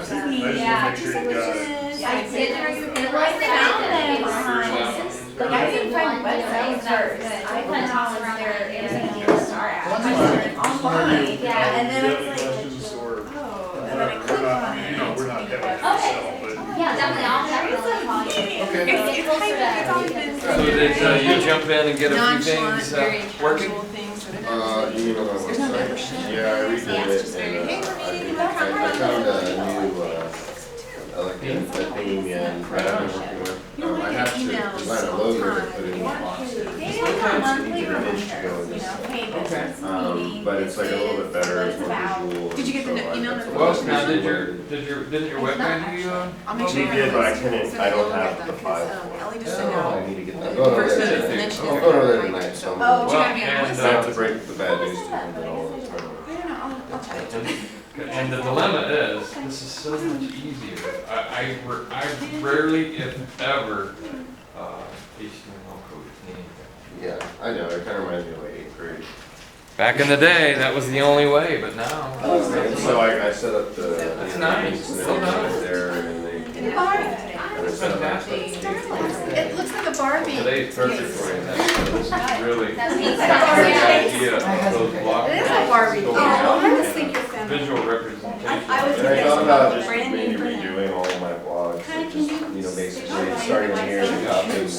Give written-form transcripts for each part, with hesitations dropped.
just want to make sure you got it. I did, it was found them behind, like I didn't find the website first, I went on there and star online, yeah, and then I was like, oh, and then I clicked on it. We're not heavy Okay. ourselves, but. Yeah, definitely, I'll definitely call you. Okay. Get closer to So did you jump in and get a few things working? You mean on my website? Yeah, I redid it and I found a new, like a theme and that I've been working with. I have to design a logo to put in the box. Sometimes the image to go in this. But it's like a little bit better, it's more visual. Did you get the email Well, now didn't your web guy do you? I'll make She sure. did, but I don't have the file. Ellie just sent Oh, out. I need to get that. I'm going over First there notice, and today. then she I'm does going over there it tonight, tonight, so so. I'm Oh, gonna. you gotta be on the I list. have to break the bad news to them, but I'll turn it. I'll tell you. And the dilemma is, this is so much easier. I rarely, if ever, HTML code anything. Yeah, I know, it kind of reminds me of like 8th grade. Back in the day, that was the only way, but now. And so I set up the. That's nice. So nice. There and they. the Barbie. And I set up my stuff. It looks like a Barbie. Today's perfect for you. This is really That means the that idea of those block. It is a Barbie. going Oh, out I just and think you're feminine. visual representation. I would And I thought about just Brand maybe new for them. redoing all of my blogs, Kinda and can just, you- you know, basically starting here and topics,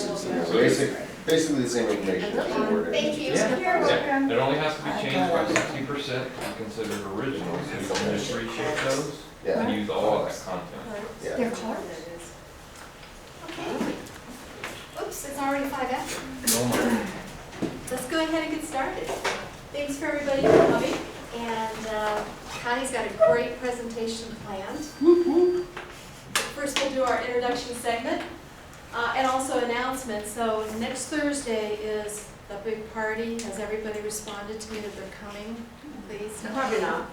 basically the same information as the word. Thank you. Yeah. You're welcome. It only has to be changed by 60% to be considered original, so you can just reshape those Yeah, and use all of that content. yeah. They're cars. Okay. Oops, it's already 5 after. Oh my. Let's go ahead and get started. Thanks for everybody for coming, and Connie's got a great presentation planned. First, we'll do our introduction segment, and also announcements. So next Thursday is the big party. Has everybody responded to me that they're coming? Please? Probably not.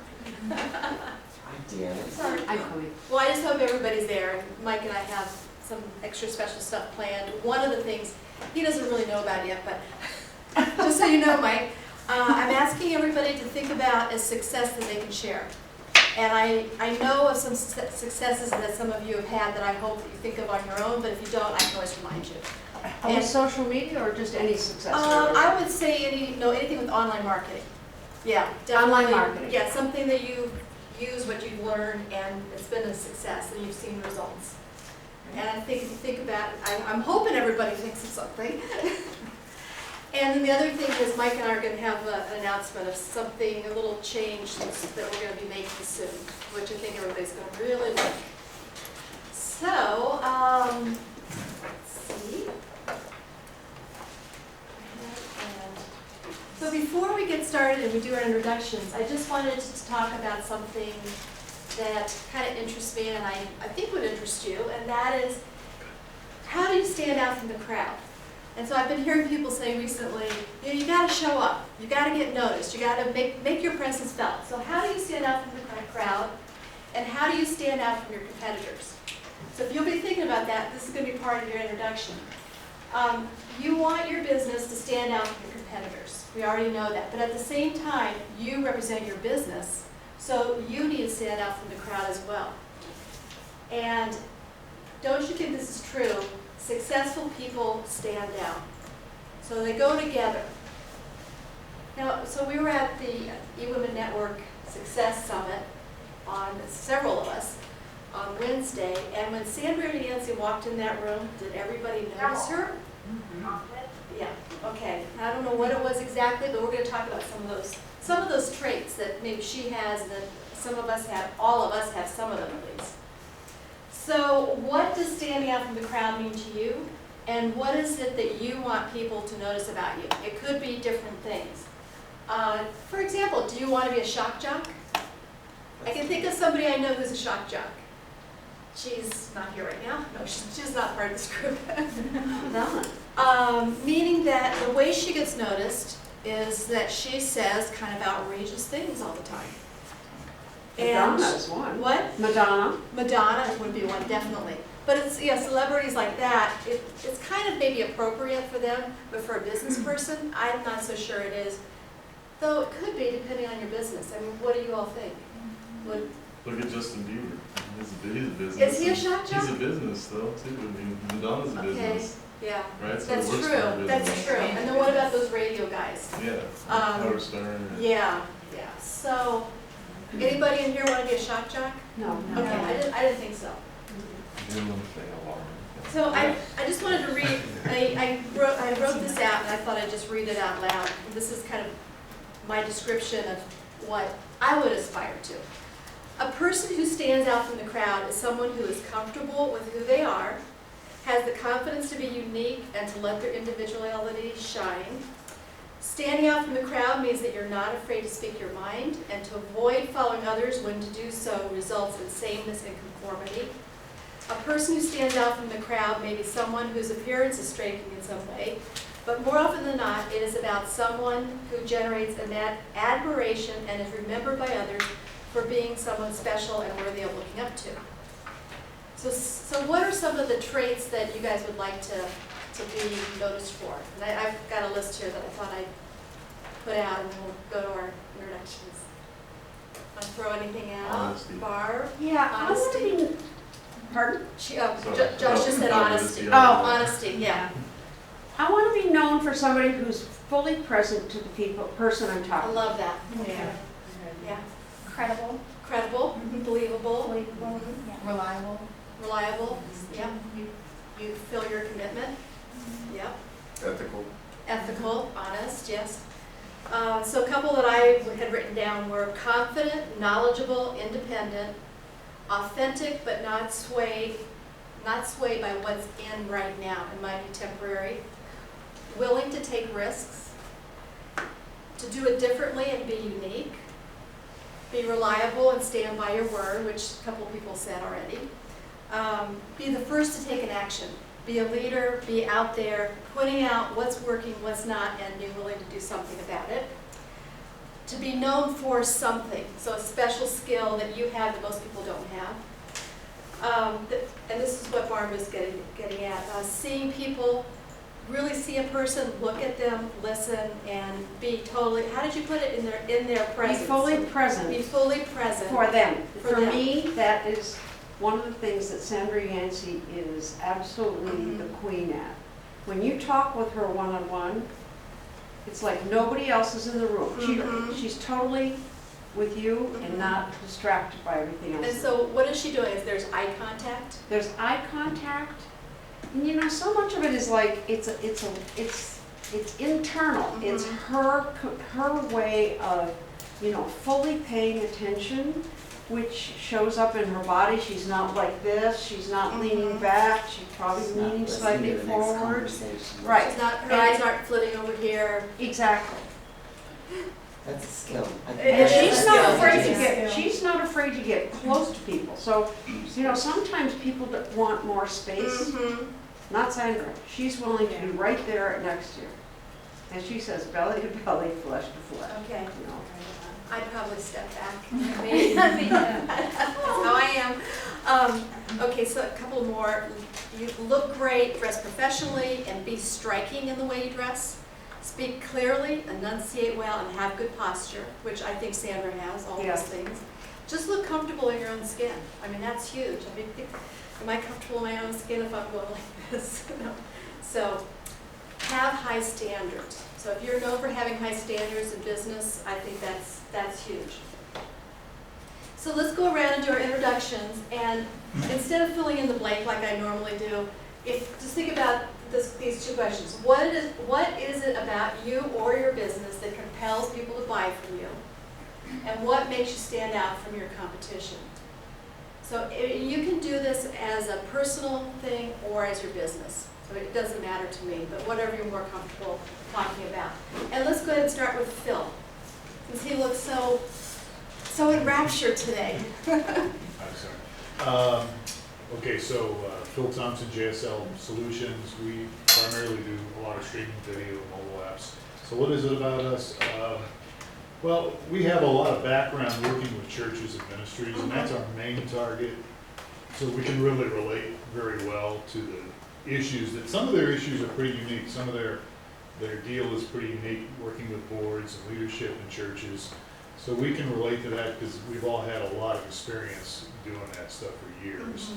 Sorry. I'm coming. Well, I just hope everybody's there, and Mike and I have some extra special stuff planned. One of the things, he doesn't really know about yet, but just so you know, Mike, I'm asking everybody to think about a success that they can share. And I know of some successes that some of you have had that I hope that you think of on your own, but if you don't, I can always remind you. On social media or just any success story? I would say anything with online marketing. Yeah, definitely. Online marketing. Yeah, something that you use, what you've learned, and it's been a success, and you've seen results. And I think if you think about it, I'm hoping everybody thinks of something. And then the other thing is Mike and I are going to have an announcement of something, a little change that we're going to be making soon, which I think everybody's going to really like. So, let's see. So before we get started and we do our introductions, I just wanted to talk about something that kind of interests me and I think would interest you, and that is, how do you stand out from the crowd? And so I've been hearing people say recently, you got to show up, you got to get noticed, you got to make your presence felt. So how do you stand out from the crowd, and how do you stand out from your competitors? So if you'll be thinking about that, this is going to be part of your introduction. You want your business to stand out from your competitors. We already know that. But at the same time, you represent your business, so you need to stand out from the crowd as well. And don't you think this is true? Successful people stand out. So they go together. Now, so we were at the eWomen Network Success Summit, on several of us, on Wednesday, and when Sandra Nancy walked in that room, did everybody notice her? Yeah, okay. I don't know what it was exactly, but we're going to talk about some of those traits that maybe she has, and that some of us have, all of us have some of them at least. So what does standing out from the crowd mean to you? And what is it that you want people to notice about you? It could be different things. For example, do you want to be a shock jock? I can think of somebody I know who's a shock jock. She's not here right now. No, she's not part of this group. Meaning that the way she gets noticed is that she says kind of outrageous things all the time. Madonna's one. What? Madonna. Madonna would be one, definitely. But it's, yeah, celebrities like that, it's kind of maybe appropriate for them, but for a business person, I'm not so sure it is. Though it could be, depending on your business. I mean, what do you all think? Look at Justin Bieber, his video. business. Is he a shock He's jock? a business though, too. I mean, Madonna's a Okay, business, yeah, right? So it that's works for true, a that's business. true. And then what about those radio guys? Yeah, Um, Howard Stern. Yeah, yeah, so, anybody in here wanna be a shock jock? No. Okay, I didn't think so. Minimum thing alarm. So I just wanted to read, I wrote this out and I thought I'd just read it out loud. This is kind of my description of what I would aspire to. A person who stands out from the crowd is someone who is comfortable with who they are, has the confidence to be unique and to let their individuality shine. Standing out from the crowd means that you're not afraid to speak your mind and to avoid following others when to do so results in sameness and conformity. A person who stands out from the crowd may be someone whose appearance is striking in some way, but more often than not, it is about someone who generates an admiration and is remembered by others for being someone special and worthy of looking up to. So what are some of the traits that you guys would like to be noticed for? And I've got a list here that I thought I'd put out, and we'll go to our introductions. Want to throw anything out? Honesty. Barb? Yeah, I want to be, pardon? Josh just said honesty. Oh. Honesty, yeah. I want to be known for somebody who's fully present to the person I'm I talking to. love that. Yeah. Yeah. Credible, Credible, believable, believable, reliable. reliable, yeah. You fill your commitment, yeah. Ethical. Ethical, honest, yes. So a couple that I had written down were confident, knowledgeable, independent, authentic but not swayed by what's in right now. It might be temporary. Willing to take risks, to do it differently and be unique, be reliable and stand by your word, which a couple people said already. Be the first to take an action. Be a leader, be out there, pointing out what's working, what's not, and be willing to do something about it. To be known for something, so a special skill that you have that most people don't have. And this is what Barb was getting at. Seeing people, really see a person, look at them, listen, and be totally, how did you put it, in their Be presence? fully Be present fully present. for them. For For them. me, that is one of the things that Sandra Yancey is absolutely Mhm. the queen at. When you talk with her one-on-one, it's like nobody else is in the room. Mhm. She's totally with you Mhm. and not distracted by everything else. And so what is she doing? Is there's eye contact? There's eye contact, and you know, so much of it is like, it's internal. Mhm. It's her way of, you know, fully paying attention, which shows up in her body. She's not like this, she's not leaning Mhm. back, she's probably leaning slightly forward. Right. She's not, her eyes aren't flitting over here. Exactly. That's a skill. And she's not Yeah. afraid to Yeah. she's not afraid to get close to people. So, you know, sometimes people that want more space, Mhm. not Sandra, she's willing to be right there next to you. And she says belly to belly, flesh to flesh, Okay. you know. I'd probably step back. That's how I am. Okay, so a couple more. You look great, dress professionally, and be striking in the way you dress. Speak clearly, enunciate well, and have good posture, which I think Sandra has, all Yeah. those things. Just look comfortable in your own skin. I mean, that's huge. I mean, am I comfortable in my own skin if I'm going like this? No. So, have high standards. So if you're known for having high standards in business, I think that's huge. So let's go around and do our introductions, and instead of filling in the blank like I normally do, just think about these two questions. What is it about you or your business that compels people to buy from you? And what makes you stand out from your competition? So you can do this as a personal thing or as your business. So it doesn't matter to me, but whatever you're more comfortable talking about. And let's go ahead and start with Phil, since he looks so enraptured today. I'm sorry. Okay, so Phil Thompson, JSL Solutions. We primarily do a lot of streaming video and mobile apps. So what is it about us? Well, we have a lot of background working with churches and ministries, and that's our main target. So we can really relate very well to the issues that, some of their issues are pretty unique. Some of their deal is pretty unique, working with boards and leadership in churches. So we can relate to that because we've all had a lot of experience doing that stuff for years.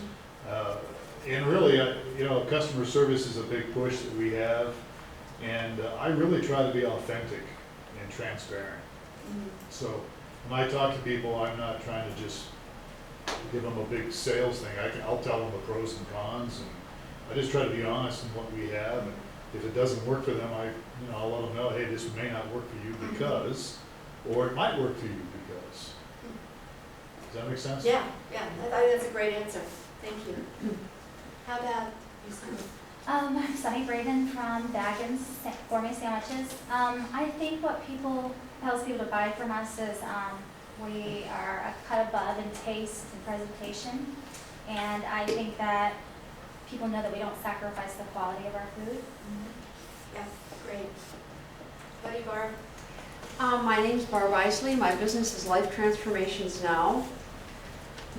And really, you know, customer service is a big push that we have, and I really try to be authentic and transparent. So when I talk to people, I'm not trying to just give them a big sales thing. I'll tell them the pros and cons, and I just try to be honest in what we have. And if it doesn't work for them, I'll let them know, hey, this may not work for you because, or it might work for you because. Does that make sense? Yeah, yeah, I think that's a great answer. Thank you. How about you, Sunny? I'm Sunny Braden from Daggins Gourmet Sandwiches. I think what helps people to buy from us is we are a cut above in taste and presentation. And I think that people know that we don't sacrifice the quality of our food. Yeah, great. What do you, Barb? My name's Barb Isley. My business is Life Transformations Now.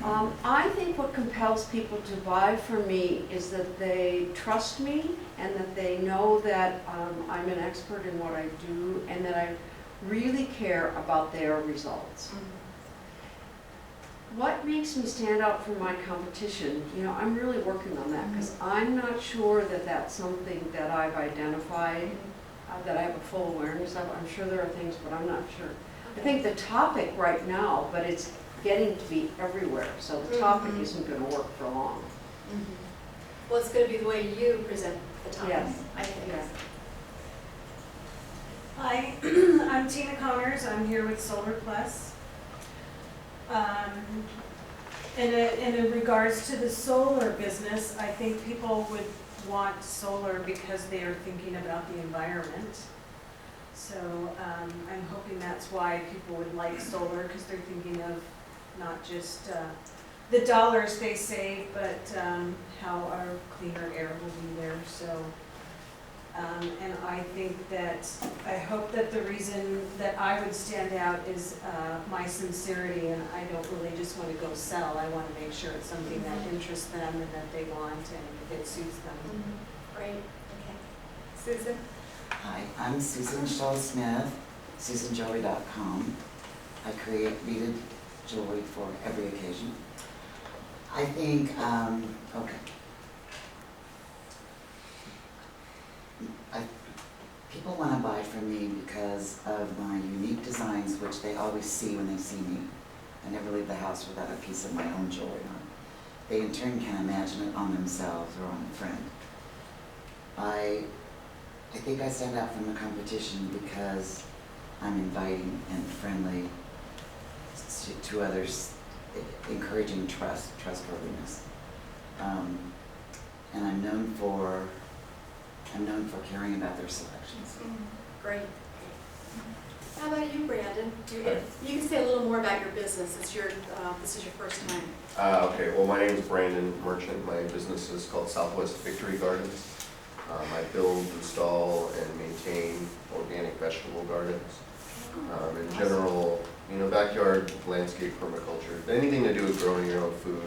I think what compels people to buy from me is that they trust me and that they know that I'm an expert in what I do and that I really care about their results. What makes me stand out from my competition, you know, I'm really working on that because I'm not sure that that's something that I've identified, that I have a full awareness of. I'm sure there are things, but I'm not sure. I think the topic right now, but it's getting to be everywhere, so the topic isn't going to work for long. Well, it's going to be the way you present the topic, Yes. I think. Yes. Hi, I'm Tina Connors. I'm here with Solar Plus. In regards to the solar business, I think people would want solar because they are thinking about the environment. So I'm hoping that's why people would like solar, because they're thinking of not just the dollars they save, but how our cleaner air will be there. So, and I think that, I hope that the reason that I would stand out is my sincerity, and I don't really just want to go sell. I want to make sure it's something that interests them and that they want and it suits them. Great, okay. Susan? Hi, I'm Susan Shaw Smith, SusanJewelry.com. I create beaded jewelry for every occasion. I think, people want to buy from me because of my unique designs, which they always see when they see me. I never leave the house without a piece of my own jewelry on. They in turn can imagine it on themselves or on a friend. I think I stand out from the competition because I'm inviting and friendly to others, encouraging trustworthiness. And I'm known for caring about their selections. Great. How about you, Brandon? You can say a little more about your business. This is your first time. Okay, well, my name is Brandon Merchant. My business is called Southwest Victory Gardens. I build, install, and maintain organic vegetable gardens. In general, you know, backyard landscape permaculture, anything to do with growing your own food,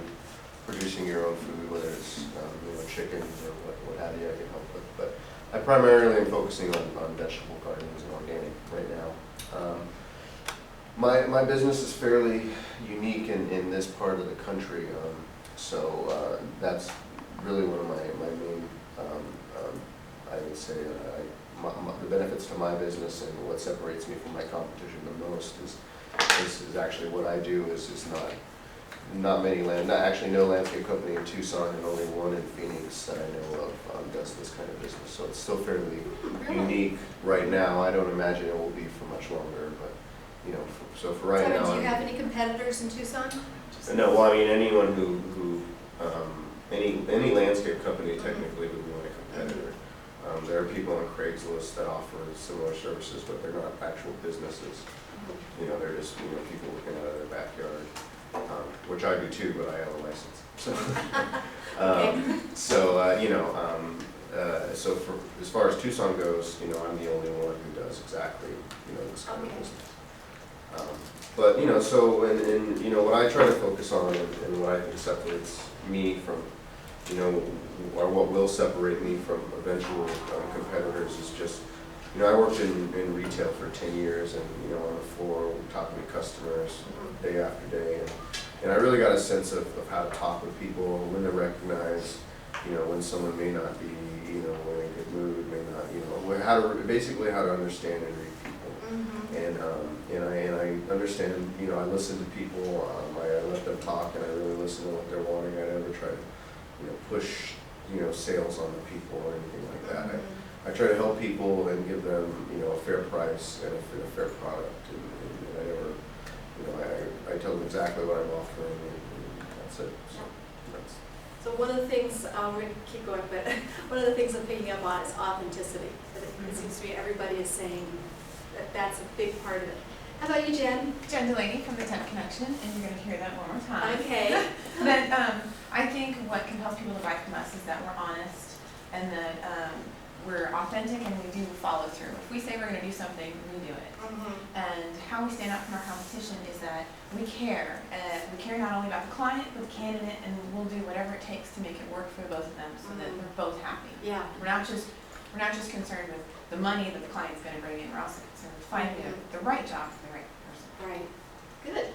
producing your own food, whether it's you know, chickens or what have you, I can help with. But I primarily am focusing on vegetable gardens and organic right now. My business is fairly unique in this part of the country, so that's really one of my main, I would say, the benefits to my business and what separates me from my competition the most is actually what I do is not actually no landscape company in Tucson and only one in Phoenix that I know of does this kind of business. So it's still fairly unique right now. I don't imagine it will be for much longer, but you know, so for right now. Do you have any competitors in Tucson? No, well, I mean anyone who any landscape company technically would be like a competitor. There are people on Craigslist that offer similar services, but they're not actual businesses. You know, they're just people working out of their backyard, which I do too, but I have a license. So for as far as Tucson goes, I'm the only one who does exactly this kind of business. But so and what I try to focus on and what I think separates me from or what will separate me from eventual competitors is just you know, I worked in retail for 10 years, and, you know, on the floor, talking to customers day after day, and I really got a sense of how to talk with people, when to recognize, you know, when someone may not be, you know, in a good mood, may not, you know, how to understand and read people. And I understand, you know, I listen to people, I let them talk, and I really listen to what they're wanting. I never try to, you know, push, you know, sales on the people or anything like that. I try to help people and give them, you know, a fair price and a fair product, and I never, you know, I tell them exactly what I'm offering, and that's it. So one of the things, we're going to keep going, but one of the things I'm picking up on is authenticity. It seems to me everybody is saying that that's a big part of it. How about you, Jen? Jen Delaney from the Tent Connection, and you're going to hear that one more time. Okay. But I think what compels people to buy from us is that we're honest and that we're authentic and we do follow through. If we say we're going to do something, we do it. And how we stand out from our competition is that we care. We care not only about the client, but the candidate, and we'll do whatever it takes to make it work for both of them so that they're both happy. Yeah. We're not just concerned with the money that the client's going to bring in. We're also concerned with finding the right job for the right person. Right. Good.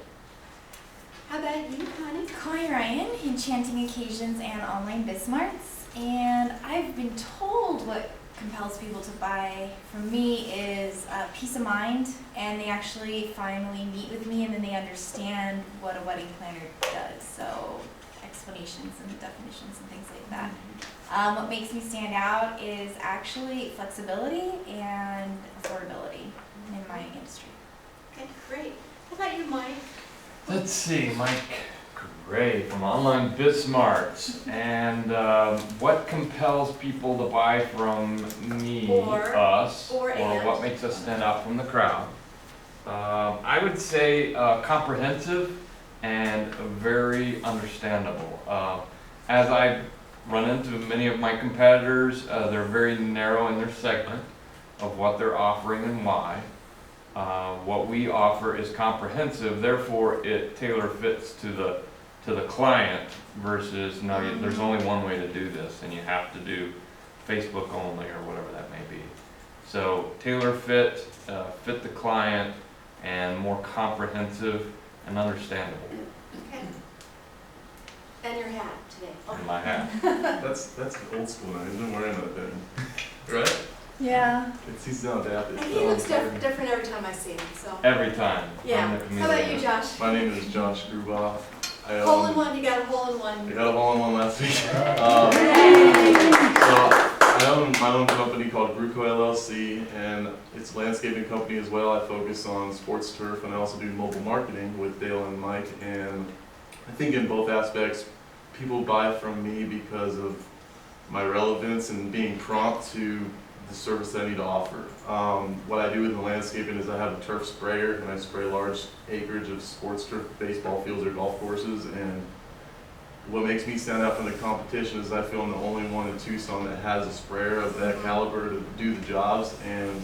How about you, Connie? Connie Ryan, Enchanting Occasions and Online Bismarts. And I've been told what compels people to buy from me is peace of mind, and they actually finally meet with me and then they understand what a wedding planner does. So explanations and definitions and things like that. What makes me stand out is actually flexibility and affordability in my industry. Okay, great. How about you, Mike? Let's see, Mike Gray from Online Bismarts. And what compels people to buy from me, us, or what makes us stand out from the crowd? I would say comprehensive and very understandable. As I run into many of my competitors, they're very narrow in their segment of what they're offering and why. What we offer is comprehensive, therefore it tailor fits to the client versus no, there's only one way to do this and you have to do Facebook only or whatever that may be. So tailor fit, fit the client, and more comprehensive and understandable. Okay. And your hat today. And my hat. That's old school now. He's been wearing that thing. Right? Yeah. He's now adapted. And he looks different every time I see him, so. Every time. Yeah. How about you, Josh? My name is Josh Gruboff. Hole in one, you got a hole in one. I got a hole in one last week. So I own my own company called Gruco LLC, and it's a landscaping company as well. I focus on sports turf, and I also do mobile marketing with Dale and Mike. And I think in both aspects, people buy from me because of my relevance and being prompt to the service I need to offer. What I do with the landscaping is I have a turf sprayer, and I spray large acreage of sports turf, baseball fields or golf courses. And what makes me stand out from the competition is I feel I'm the only one in Tucson that has a sprayer of that caliber to do the jobs. And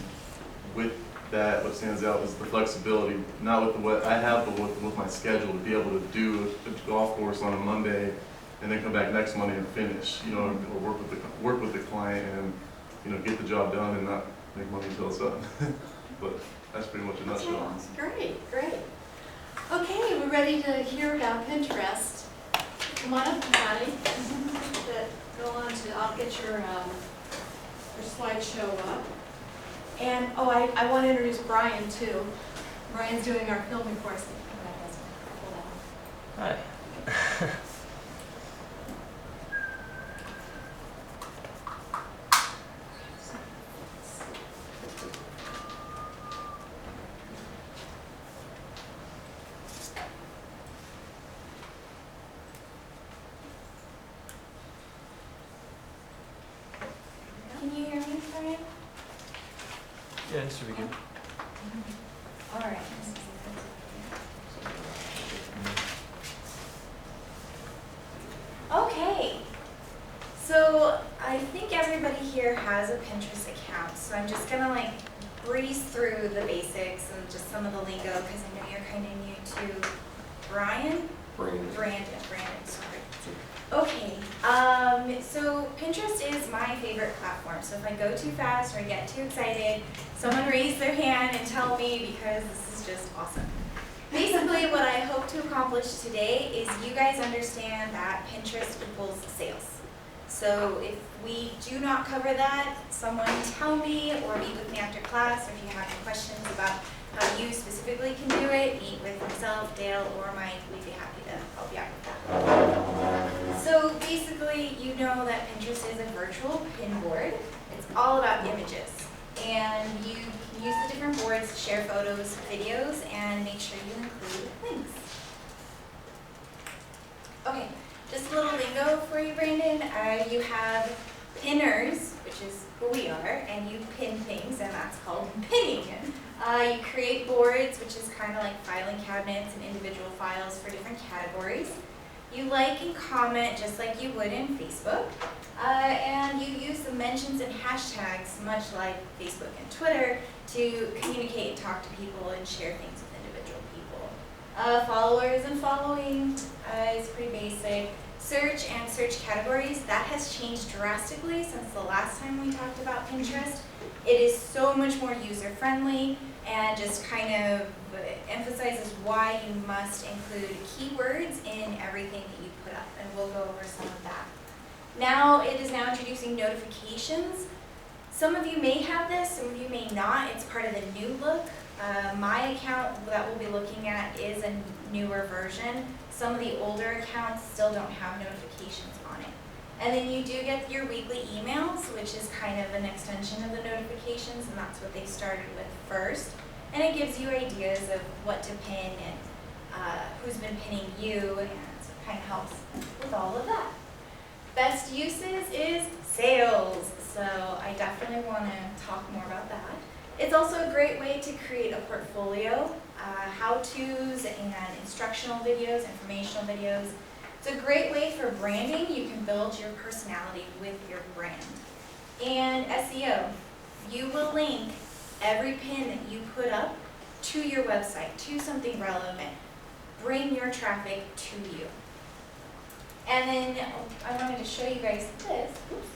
with that, what stands out is the flexibility, not with what I have, but with my schedule, to be able to do a golf course on a Monday and then come back next Monday and finish, you know, or work with the client and, you know, get the job done and not make money until it's done. But that's pretty much a nutshell. Great, great. Okay, we're ready to hear about Pinterest. Come on up, Connie. Go on to, I'll get your slideshow up. And, oh, I want to introduce Brian, too. Brian's doing our filming for us. Hi. Can you hear me, Brian? Yeah, this should be good. All right. Okay. So I think everybody here has a Pinterest account, so I'm just gonna like breeze through the basics and just some of the lingo because I know you're kind of new to Brian. Brandon, sorry. Okay. So Pinterest is my favorite platform. So if I go too fast or I get too excited, someone raise their hand and tell me because this is just awesome. Basically, what I hope to accomplish today is you guys understand that Pinterest equals sales. So if we do not cover that, someone tell me or meet with me after class, or if you have any questions about how you specifically can do it, meet with myself, Dale, or Mike. We'd be happy to help you out with that. So basically, you know that Pinterest is a virtual pin board. It's all about images. And you can use the different boards to share photos, videos, and make sure you include links. Okay, just a little lingo for you, Brandon. You have pinners, which is who we are, and you pin things, and that's called pinning. You create boards, which is kind of like filing cabinets and individual files for different categories. You like and comment just like you would in Facebook. And you use the mentions and hashtags, much like Facebook and Twitter, to communicate and talk to people and share things with individual people. Followers and following is pretty basic. Search and search categories, that has changed drastically since the last time we talked about Pinterest. It is so much more user-friendly and just kind of emphasizes why you must include keywords in everything that you put up, and we'll go over some of that. Now, it is now introducing notifications. Some of you may have this, some of you may not. It's part of the new look. My account that we'll be looking at is a newer version. Some of the older accounts still don't have notifications on it. And then you do get your weekly emails, which is kind of an extension of the notifications, and that's what they started with first. And it gives you ideas of what to pin and who's been pinning you, and so it kind of helps with all of that. Best uses is sales, so I definitely want to talk more about that. It's also a great way to create a portfolio, how-tos and instructional videos, informational videos. It's a great way for branding. You can build your personality with your brand. And SEO, you will link every pin that you put up to your website, to something relevant. Bring your traffic to you. And then I wanted to show you guys this. Oops.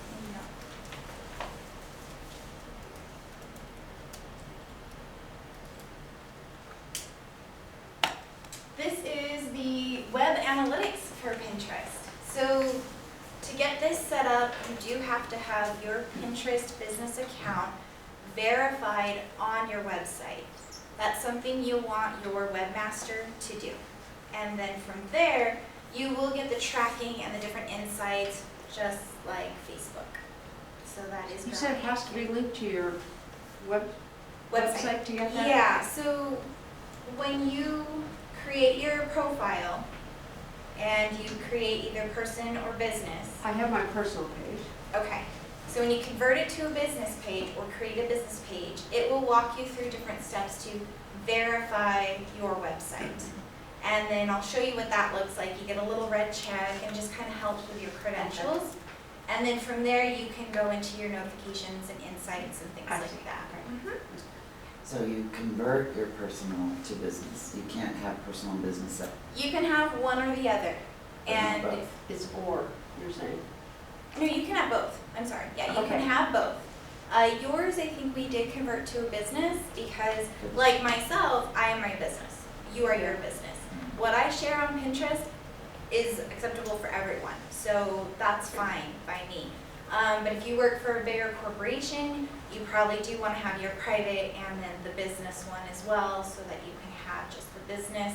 This is the web analytics for Pinterest. So to get this set up, you do have to have your Pinterest business account verified on your website. That's something you want your webmaster to do. And then from there, you will get the tracking and the different insights just like Facebook. So that is You said it has to be linked to your website to get that? Yeah, so when you create your profile and you create either person or business. I have my personal page. Okay, so when you convert it to a business page or create a business page, it will walk you through different steps to verify your website. And then I'll show you what that looks like. You get a little red check and just kind of helps with your credentials. And then from there you can go into your notifications and insights and things like that. So you convert your personal to business. You can't have personal and business up. You can have one or the other. And It's or, you're saying? no, you can have both. I'm sorry. Yeah, you can have both. Yours, I think we did convert to a business because, like myself, I am my business. You are your business. What I share on Pinterest is acceptable for everyone, so that's fine by me. But if you work for a bigger corporation, you probably do want to have your private and then the business one as well, so that you can have just the business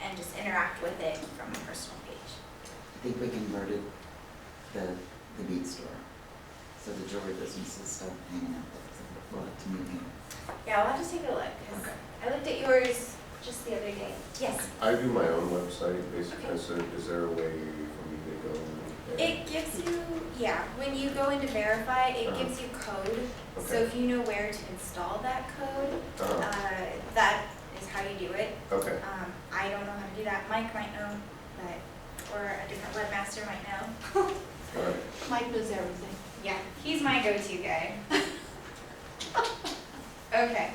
and just interact with it from a personal page. I think we converted the bead store, so the jewelry businesses start hanging out there. So we'll have to meet here. Yeah, I'll have to take a look, because I looked at yours just the other day. Yes? I do my own website, basically, so is there a way for me to go? It gives you, yeah, when you go into verify, it gives you code. So if you know where to install that code, that is how you do it. Okay. I don't know how to do that. Mike might know, but, or a different webmaster might know. All right. Mike knows everything. Yeah, he's my go-to guy. Okay,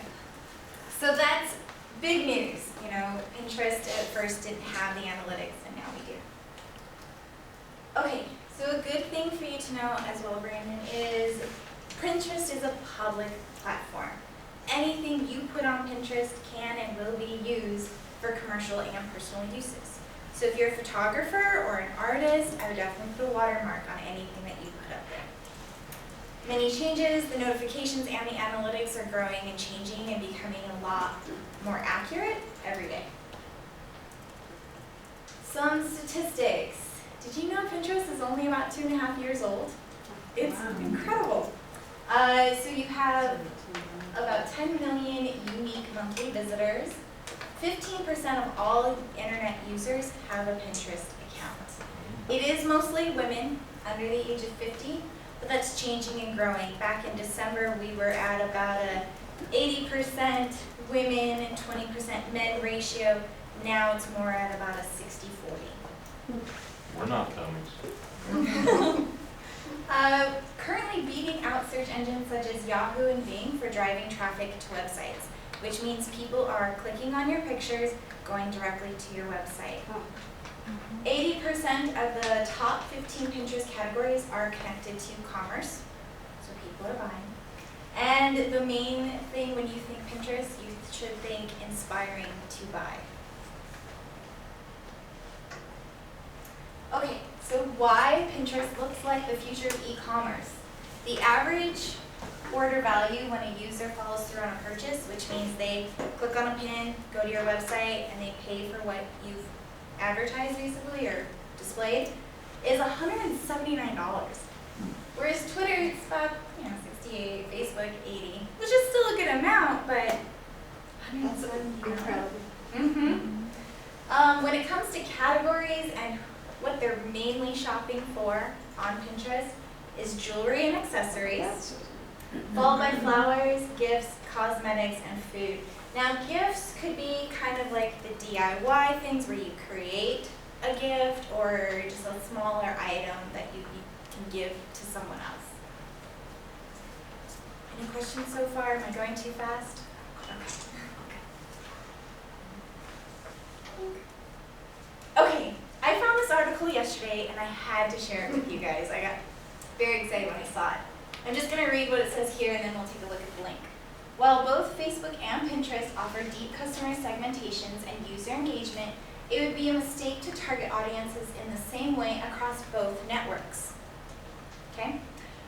so that's big news. You know, Pinterest at first didn't have the analytics, and now we do. Okay, so a good thing for you to know as well, Brandon, is Pinterest is a public platform. Anything you put on Pinterest can and will be used for commercial and personal uses. So if you're a photographer or an artist, I would definitely put a watermark on anything that you put up there. Many changes, the notifications and the analytics are growing and changing and becoming a lot more accurate every day. Some statistics. Did you know Pinterest is only about 2.5 years old? It's incredible. So you have about 10 million unique monthly visitors. 15% of all internet users have a Pinterest account. It is mostly women under the age of 50, but that's changing and growing. Back in December, we were at about a 80% women and 20% men ratio. Now it's more at about a 60-40. We're not dummies. Currently beating out search engines such as Yahoo and Bing for driving traffic to websites, which means people are clicking on your pictures, going directly to your website. 80% of the top 15 Pinterest categories are connected to commerce, so people are buying. And the main thing when you think Pinterest, you should think inspiring to buy. Okay, so why Pinterest looks like the future of e-commerce. The average order value when a user follows through on a purchase, which means they click on a pin, go to your website, and they pay for what you've advertised basically or displayed, is $179. Whereas Twitter, it's about 68, Facebook 80, which is still a good amount, but That's incredible. When it comes to categories and what they're mainly shopping for on Pinterest is jewelry and accessories, followed by flowers, gifts, cosmetics, and food. Now, gifts could be kind of like the DIY things where you create a gift or just a smaller item that you can give to someone else. Any questions so far? Am I going too fast? Okay, I found this article yesterday and I had to share it with you guys. I got very excited when I saw it. I'm just going to read what it says here and then we'll take a look at the link. While both Facebook and Pinterest offer deep customer segmentations and user engagement, it would be a mistake to target audiences in the same way across both networks. Okay?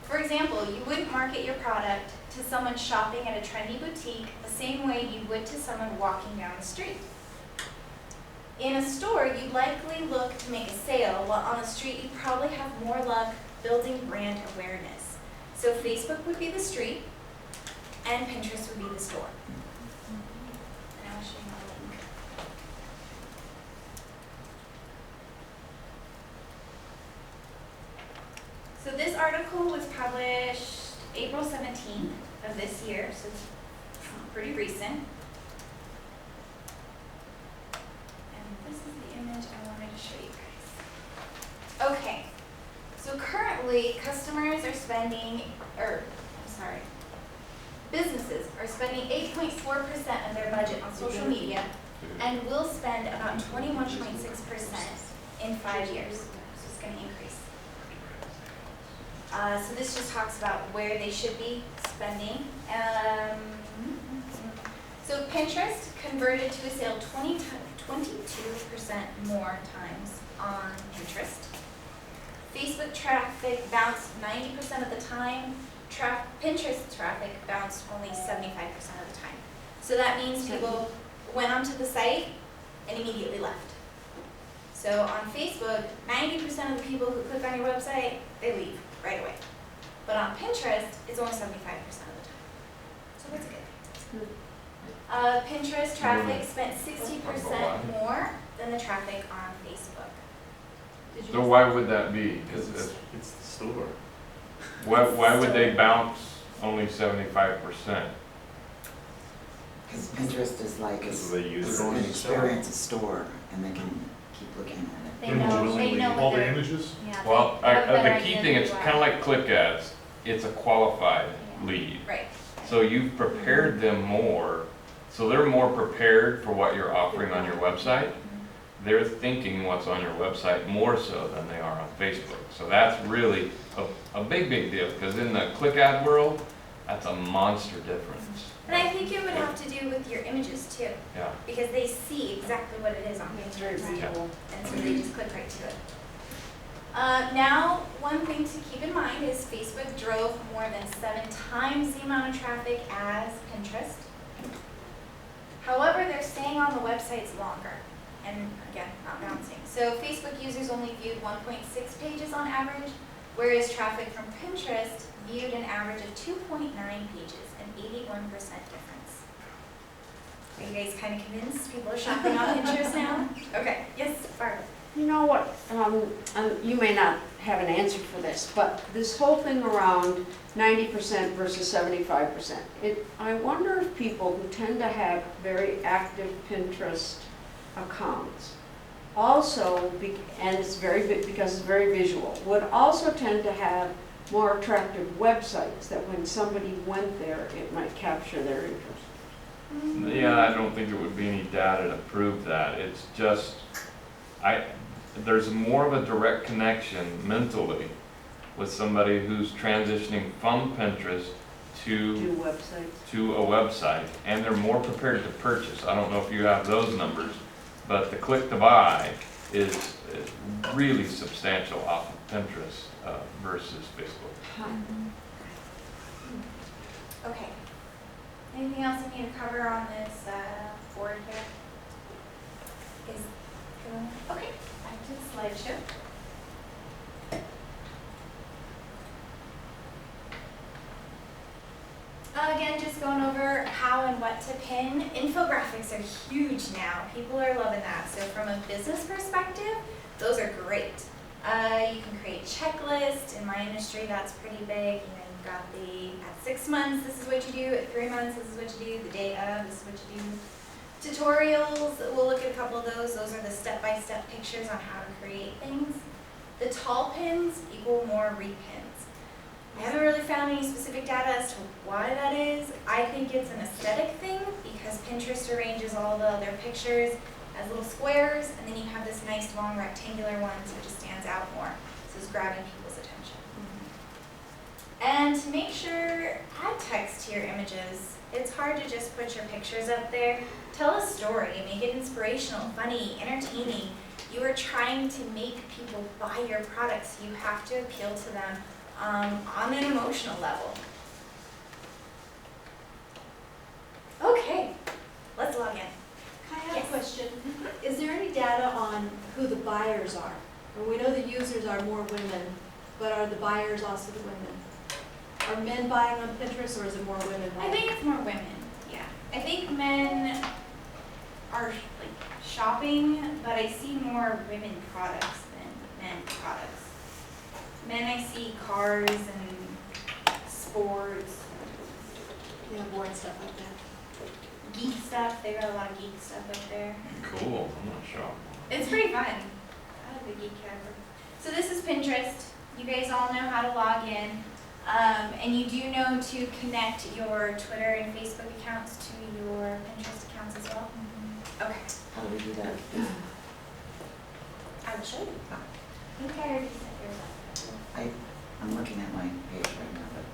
For example, you wouldn't market your product to someone shopping at a trendy boutique the same way you would to someone walking down the street. In a store, you'd likely look to make a sale, while on the street you'd probably have more luck building brand awareness. So Facebook would be the street, and Pinterest would be the store. And I'll show you my link. So this article was published April 17th of this year, so it's pretty recent. This is the image I wanted to show you guys. Okay, so currently businesses are spending 8.4% of their budget on social media and will spend about 21.6% in 5 years. So it's going to increase. So this just talks about where they should be spending. So Pinterest converted to a sale 22% more times on Pinterest. Facebook traffic bounced 90% of the time. Pinterest traffic bounced only 75% of the time. So that means people went onto the site and immediately left. So on Facebook, 90% of the people who click on your website, they leave right away. But on Pinterest, it's only 75% of the time. So that's good. Pinterest traffic spent 60% more than the traffic on Facebook. So why would that be? Because it's the store. Why would they bounce only 75%? Because Pinterest is like Because a, of the user. an experience, a store, and they can keep looking at They know All what the they're, images? yeah, Well, they have a better the key idea thing, who it's you kind of are. like click ads. It's a qualified lead. Right. So you've prepared them more, so they're more prepared for what you're offering on your website they're thinking what's on your website more so than they are on Facebook. So that's really a big, big deal, because in the click ad world, that's a monster difference. And I think it would have to do with your images too, Yeah. because they see exactly what it is on It's very Pinterest. visual. And so they just click right to it. Now, one thing to keep in mind is Facebook drove more than 7 times the amount of traffic as Pinterest. However, they're staying on the websites longer, and again, not bouncing. So Facebook users only viewed 1.6 pages on average, whereas traffic from Pinterest viewed an average of 2.9 pages, an 81% difference. Are you guys kind of convinced people are shopping on Pinterest now? Okay, yes, Barbara. You know what, you may not have an answer for this, but this whole thing around 90% versus 75%, I wonder if people who tend to have very active Pinterest accounts also, and it's because it's very visual, would also tend to have more attractive websites that when somebody went there, it might capture their interest. Yeah, I don't think there would be any data to prove that. It's just, there's more of a direct connection mentally with somebody who's transitioning from Pinterest to a website, and they're more prepared to purchase. I don't know if you have those numbers, but the click to buy is really substantial off of Pinterest versus Facebook. Okay. Anything else we need to cover on this board here? Okay, back to the slideshow. Again, just going over how and what to pin. Infographics are huge now. People are loving that. So from a business perspective, those are great. You can create checklists. In my industry, that's pretty big. You know, you've got at 6 months, this is what you do. At 3 months, this is what you do. The day of, this is what you do. Tutorials, we'll look at a couple of those. Those are the step-by-step pictures on how to create things. The tall pins equal more repins. I haven't really found any specific data as to why that is. I think it's an aesthetic thing because Pinterest arranges all the other pictures as little squares, and then you have this nice long rectangular one, so it just stands out more. So it's grabbing people's attention. And to make sure, add text to your images. It's hard to just put your pictures up there. Tell a story, make it inspirational, funny, entertaining. You are trying to make people buy your products. You have to appeal to them on an emotional level. Okay, let's log in. Can I ask a question? Is there any data on who the buyers are? Well, we know the users are more women, but are the buyers also the women? Are men buying on Pinterest, or is it more women buying? I think it's more women, yeah. I think men are like shopping, but I see more women products than men products. Men, I see cars and sports. Yeah, more and stuff like that. Geek stuff, they got a lot of geek stuff up there. Cool, I'm not sure. It's pretty fun. I have the geek category. So this is Pinterest. You guys all know how to log in. And you do know to connect your Twitter and Facebook accounts to your Pinterest accounts as well? Okay. How do we do that? I will show you. I think I already set yours up. I'm looking at my page right now, but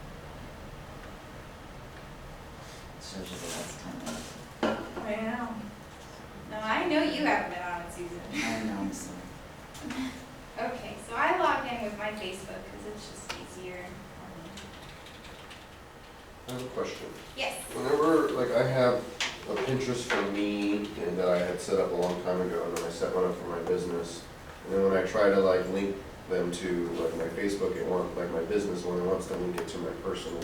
it shows you the last time. I know. No, I know you haven't been on it, Susan. I know, I'm sorry. Okay, so I logged in with my Facebook because it's just easier for me. I have a question. Yes. Whenever, like, I have a Pinterest for me and that I had set up a long time ago, and then I set one up for my business, and then when I try to like link them to like my Facebook, it wants, like my business one, it wants to link it to my personal.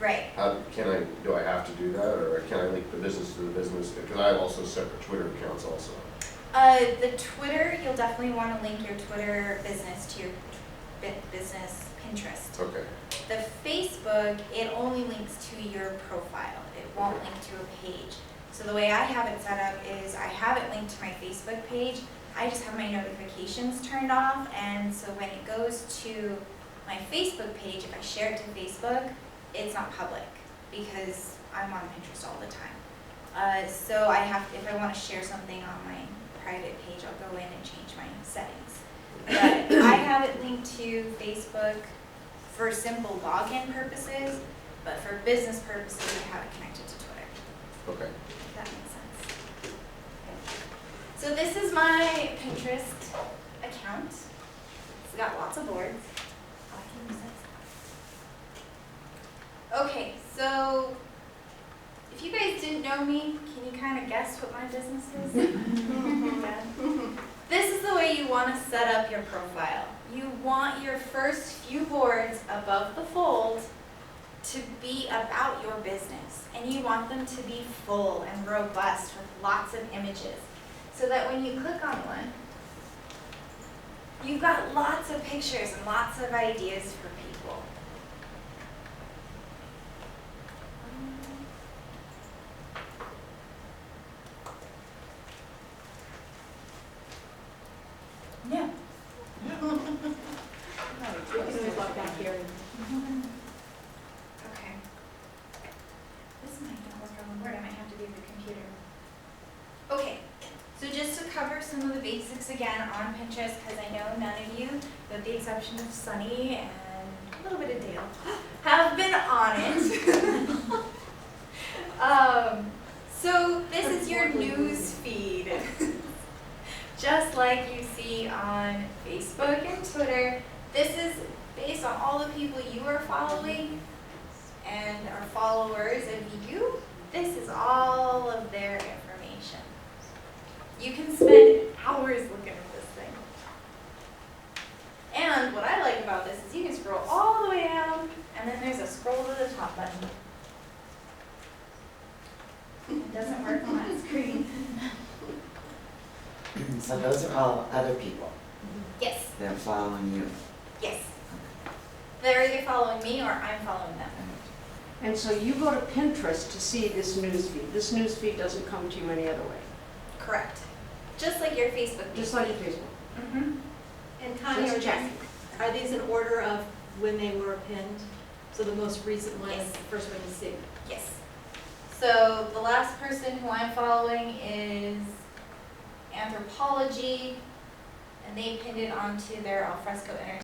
Right. How do I have to do that, or can I link the business to the business? Because I have also separate Twitter accounts also. The Twitter, you'll definitely want to link your Twitter business to your business Pinterest. Okay. The Facebook, it only links to your profile. It won't link to a page. So the way I have it set up is I have it linked to my Facebook page. I just have my notifications turned off, and so when it goes to my Facebook page, if I share it to Facebook, it's not public because I'm on Pinterest all the time. So I have, if I want to share something on my private page, I'll go in and change my settings. But I have it linked to Facebook for simple login purposes, but for business purposes, I have it connected to Twitter. Okay. If that makes sense. So this is my Pinterest account. It's got lots of boards. Oh, I can use this. Okay, so if you guys didn't know me, can you kind of guess what my business is? Yeah. This is the way you want to set up your profile. You want your first few boards above the fold to be about your business, and you want them to be full and robust with lots of images, so that when you click on one, you've got lots of pictures and lots of ideas for people. Yeah. Back here. Okay. This might not work on the board, I might have to do the computer. Okay, so just to cover some of the basics again on Pinterest, because I know none of you, with the exception of Sunny and a little bit of Dale, have been on it. So this is your news feed. Just like you see on Facebook and Twitter, this is based on all the people you are following and are followers of you. This is all of their information. You can spend hours looking at this thing. And what I like about this is you can scroll all the way down, and then there's a scroll to the top button. It doesn't work on that screen. So those are all other people. Yes, They're following you. yes. They're either following me or I'm following them. And so you go to Pinterest to see this news feed. This news feed doesn't come to you any other way, Correct. Just like your Facebook. just like your Facebook. Mm-hmm. And Connie, Just check. are these in order of when they were pinned? So the most recent one is Yes. the first one you see? Yes. So the last person who I'm following is Anthropology, and they pinned it onto their alfresco entertainment.